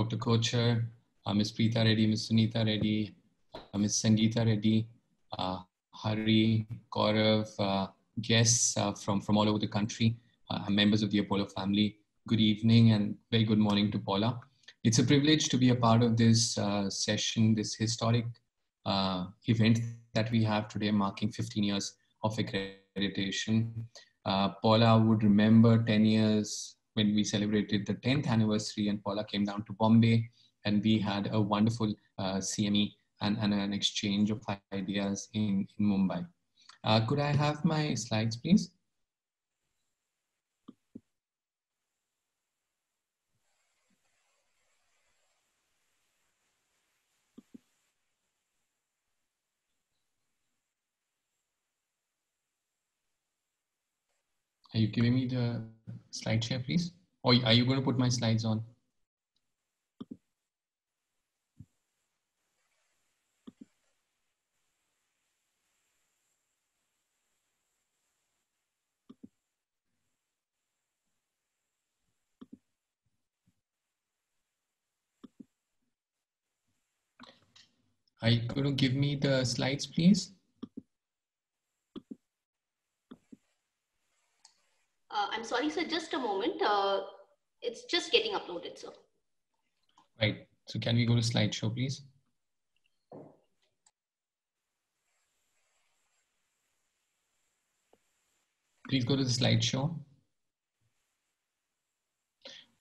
Dr. Kochar, Ms. Preeta Reddy, Ms. Sunita Reddy, Ms. Sangeeta Reddy, Hari, Gaurav, guests from all over the country, members of the Apollo family. Good evening and very good morning to Paula. It's a privilege to be a part of this session, this historic event that we have today, marking 15 years of accreditation. Paula would remember 10 years when we celebrated the 10th anniversary, and Paula came down to Bombay and we had a wonderful CME and an exchange of ideas in Mumbai. Could I have my slides, please? Are you giving me the slide share, please? Or are you going to put my slides on? Are you going to give me the slides, please? I'm sorry, sir, just a moment. It's just getting uploaded, sir. Right. So can we go to slideshow, please? Please go to the slideshow.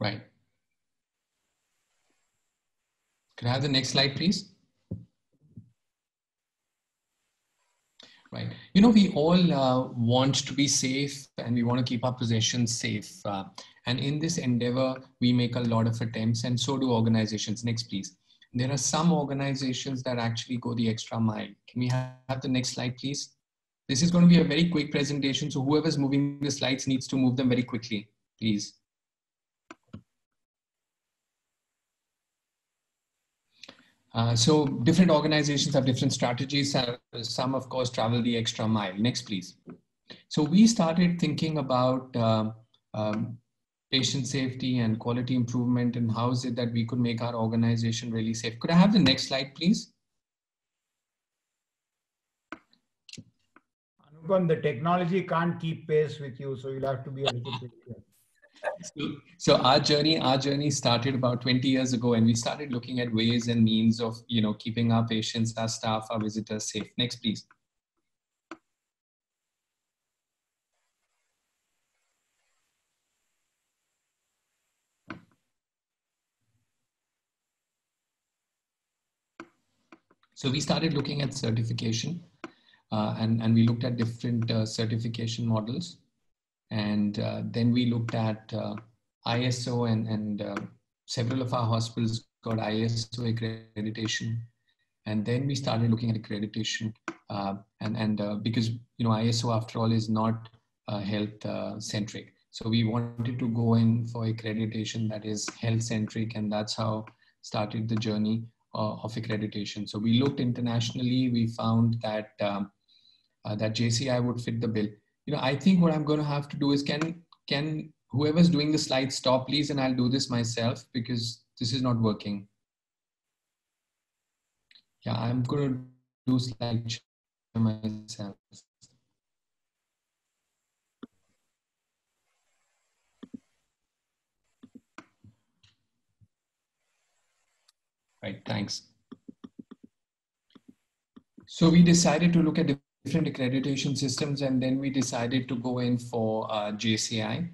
Right. Can I have the next slide, please? Right. You know, we all want to be safe and we want to keep our possessions safe. And in this endeavor, we make a lot of attempts, and so do organizations. Next, please. There are some organizations that actually go the extra mile. Can we have the next slide, please? This is going to be a very quick presentation, so whoever's moving the slides needs to move them very quickly, please. So different organizations have different strategies. Some, of course, travel the extra mile. Next, please. So we started thinking about patient safety and quality improvement, and how is it that we could make our organization really safe. Could I have the next slide, please? Anupam, the technology can't keep pace with you, so you'll have to be a little patient. So our journey started about 20 years ago, and we started looking at ways and means of, keeping our patients, our staff, our visitors safe. Next, please. So we started looking at certification, and we looked at different certification models. And then we looked at ISO, and several of our hospitals got ISO accreditation. And then we started looking at accreditation, because ISO, after all, is not health centric. So we wanted to go in for accreditation that is health centric, and that's how started the journey of accreditation. So we looked internationally. We found that that JCI would fit the bill. I think what I'm going to have to do is, can whoever's doing the slide stop, please, and I'll do this myself because this is not working. Yeah, I'm going to do slide share myself. Right, thanks. So we decided to look at different accreditation systems, and then we decided to go in for JCI.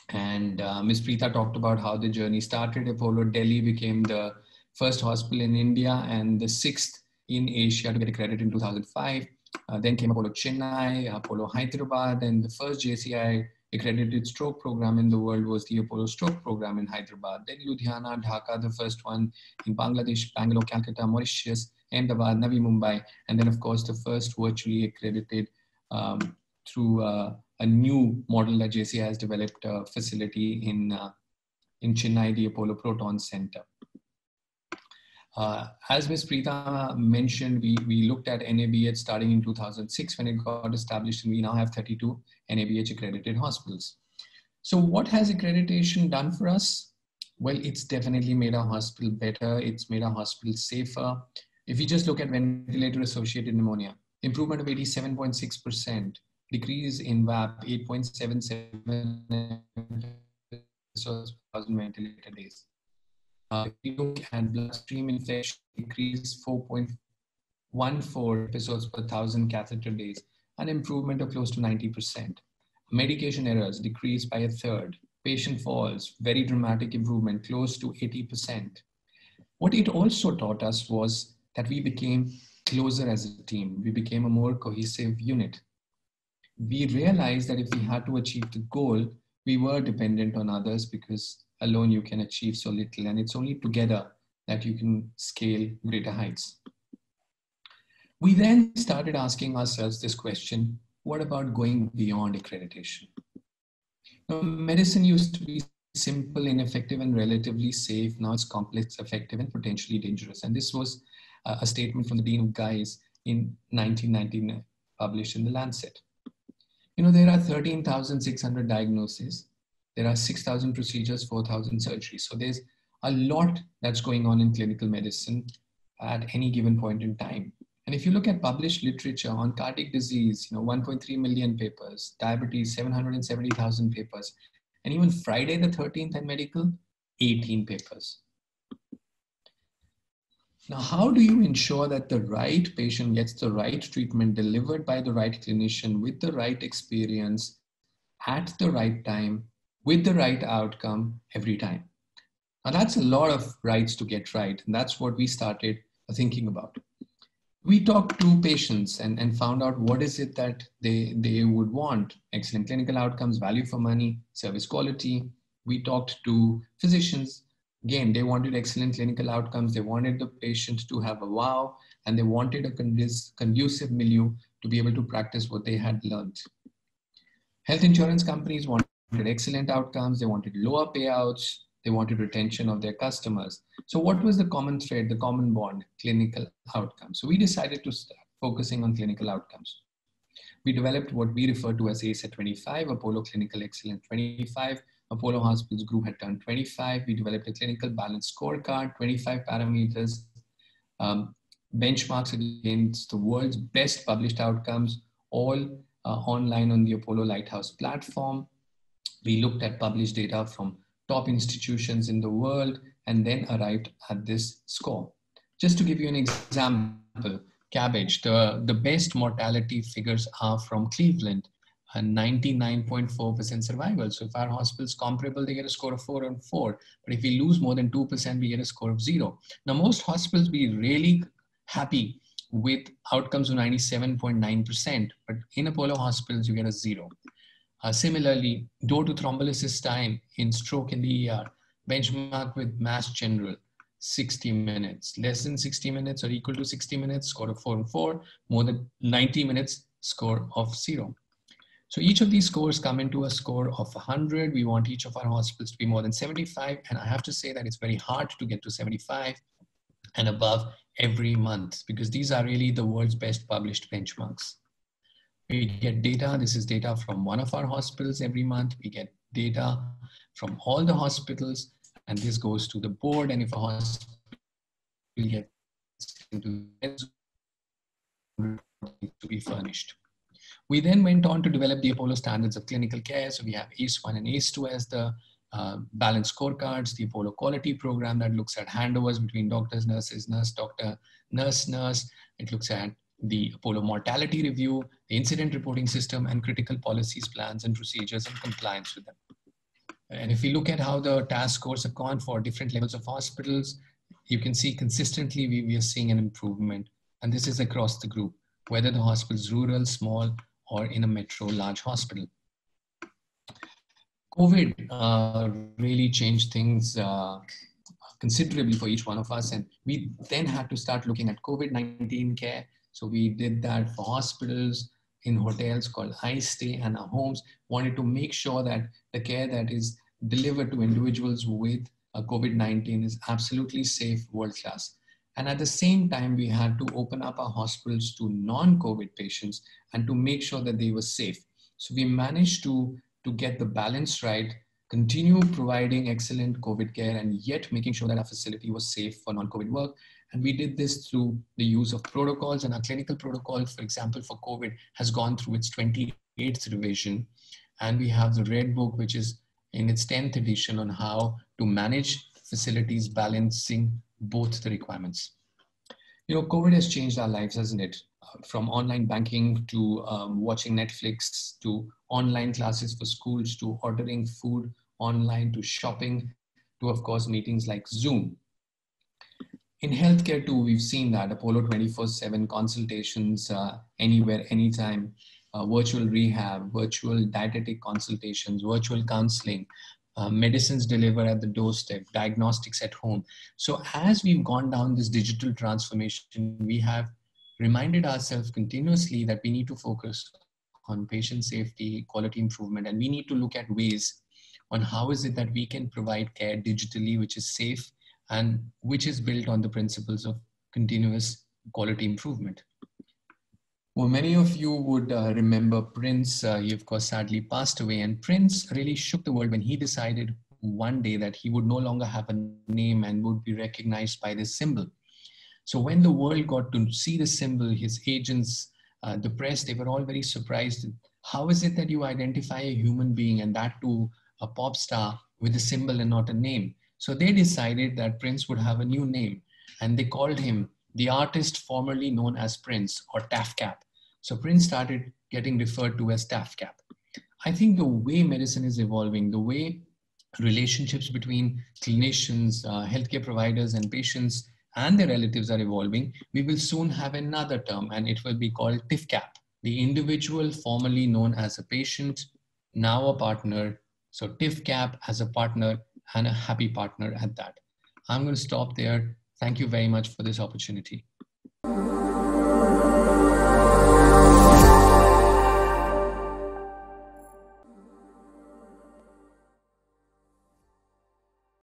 And Ms. Preeta talked about how the journey started. Apollo Delhi became the first hospital in India and the 6th in Asia to get accredited in 2005. Then came Apollo Chennai, Apollo Hyderabad, and the first JCI accredited stroke program in the world was the Apollo Stroke Program in Hyderabad. Then Ludhiana, Dhaka, the first one in Bangladesh, Bangalore, Calcutta, Mauritius, Ahmedabad, Navi Mumbai, and then of course the first virtually accredited through a new model that JCI has developed a facility in Chennai, the Apollo Proton Center. As Ms. Preeta mentioned, we looked at NABH starting in 2006 when it got established, and we now have 32 NABH accredited hospitals. So what has accreditation done for us? Well, it's definitely made our hospital better. It's made our hospital safer. If you just look at ventilator-associated pneumonia, improvement of 87.6%, decrease in VAP 8.77 episodes per 1,000 ventilator days. If you look at bloodstream infection, decrease 4.14 episodes per 1,000 catheter days, an improvement of close to 90%. Medication errors decreased by a third. Patient falls, very dramatic improvement, close to 80%. What it also taught us was that we became closer as a team. We became a more cohesive unit. We realized that if we had to achieve the goal, we were dependent on others because alone you can achieve so little. And it's only together that you can scale greater heights. We then started asking ourselves this question, what about going beyond accreditation? Now, medicine used to be simple, ineffective, and relatively safe. Now it's complex, effective, and potentially dangerous. And this was a statement from the Dean of Guy's in 1999, published in The Lancet. You know, there are 13,600 diagnoses. There are 6,000 procedures, 4,000 surgeries. So there's a lot that's going on in clinical medicine at any given point in time. And if you look at published literature on cardiac disease, 1.3 million papers, diabetes, 770,000 papers, and even Friday the 13th and medical, 18 papers. Now, how do you ensure that the right patient gets the right treatment delivered by the right clinician with the right experience at the right time with the right outcome every time? Now, that's a lot of rights to get right. And that's what we started thinking about. We talked to patients and found out what is it that they would want: excellent clinical outcomes, value for money, service quality. We talked to physicians. Again, they wanted excellent clinical outcomes. They wanted the patient to have a wow, and they wanted a conducive milieu to be able to practice what they had learned. Health insurance companies wanted excellent outcomes. They wanted lower payouts. They wanted retention of their customers. So what was the common thread, the common bond? Clinical outcomes. So we decided to start focusing on clinical outcomes. We developed what we refer to as ACE at 25, Apollo Clinical Excellence 25. Apollo Hospitals Group had turned 25. We developed a clinical balance scorecard, 25 parameters, benchmarks against the world's best published outcomes, all online on the Apollo Lighthouse platform. We looked at published data from top institutions in the world and then arrived at this score. Just to give you an example, CABG, the best mortality figures are from Cleveland, a 99.4% survival. So if our hospital's comparable, they get a score of 4 on 4. But if we lose more than 2%, we get a score of 0. Now, most hospitals be really happy with outcomes of 97.9%, but in Apollo hospitals, you get a 0. Similarly, door to thrombolysis time in stroke in the ER, benchmark with Mass General, 60 minutes. Less than 60 minutes or equal to 60 minutes, score of 4 on 4. More than 90 minutes, score of 0. So each of these scores come into a score of 100. We want each of our hospitals to be more than 75. And I have to say that it's very hard to get to 75 and above every month, because these are really the world's best published benchmarks. We get data. This is data from one of our hospitals every month. We get data from all the hospitals, and this goes to the board. And if a hospital gets into to be furnished. We then went on to develop the Apollo standards of clinical care. So we have ACE1 and ACE2 as the balance scorecards, the Apollo quality program that looks at handovers between doctors, nurses, nurse, doctor, nurse, nurse. It looks at the Apollo mortality review, the incident reporting system, and critical policies, plans, and procedures, and compliance with them. And if we look at how the task scores have gone for different levels of hospitals, you can see consistently we are seeing an improvement. And this is across the group, whether the hospital is rural, small, or in a metro large hospital. COVID really changed things considerably for each one of us. And we then had to start looking at COVID-19 care. So we did that for hospitals, in hotels called iStay, and our homes. Wanted to make sure that the care that is delivered to individuals with COVID-19 is absolutely safe, world-class. And at the same time, we had to open up our hospitals to non-COVID patients and to make sure that they were safe. So we managed to get the balance right continue providing excellent COVID care and yet making sure that our facility was safe for non-COVID work. And we did this through the use of protocols, and our clinical protocol, for example, for COVID has gone through its 28th revision. And we have the Red Book, which is in its 10th edition on how to manage facilities balancing both the requirements. You know, COVID has changed our lives, hasn't it? From online banking to watching Netflix, to online classes for schools, to ordering food online, to shopping, to, of course, meetings like Zoom. In healthcare too, we've seen that Apollo 24/7 consultations anywhere, anytime, virtual rehab, virtual dietetic consultations, virtual counseling, medicines delivered at the doorstep, diagnostics at home. So as we've gone down this digital transformation, we have reminded ourselves continuously that we need to focus on patient safety, quality improvement, and we need to look at ways on how is it that we can provide care digitally, which is safe and which is built on the principles of continuous quality improvement. Well, many of you would remember Prince. He, of course, sadly passed away. And Prince really shook the world when he decided one day that he would no longer have a name and would be recognized by this symbol. So when the world got to see the symbol, his agents, the press, they were all very surprised. How is it that you identify a human being, and that too a pop star, with a symbol and not a name? So they decided that Prince would have a new name, and they called him the artist formerly known as Prince, or TAFCAP. So Prince started getting referred to as TAFCAP. I think the way medicine is evolving, the way relationships between clinicians, healthcare providers and patients and their relatives are evolving, we will soon have another term, and it will be called TIFCAP, the individual formerly known as a patient, now a partner. So TIFCAP as a partner, and a happy partner at that. I'm going to stop there. Thank you very much for this opportunity.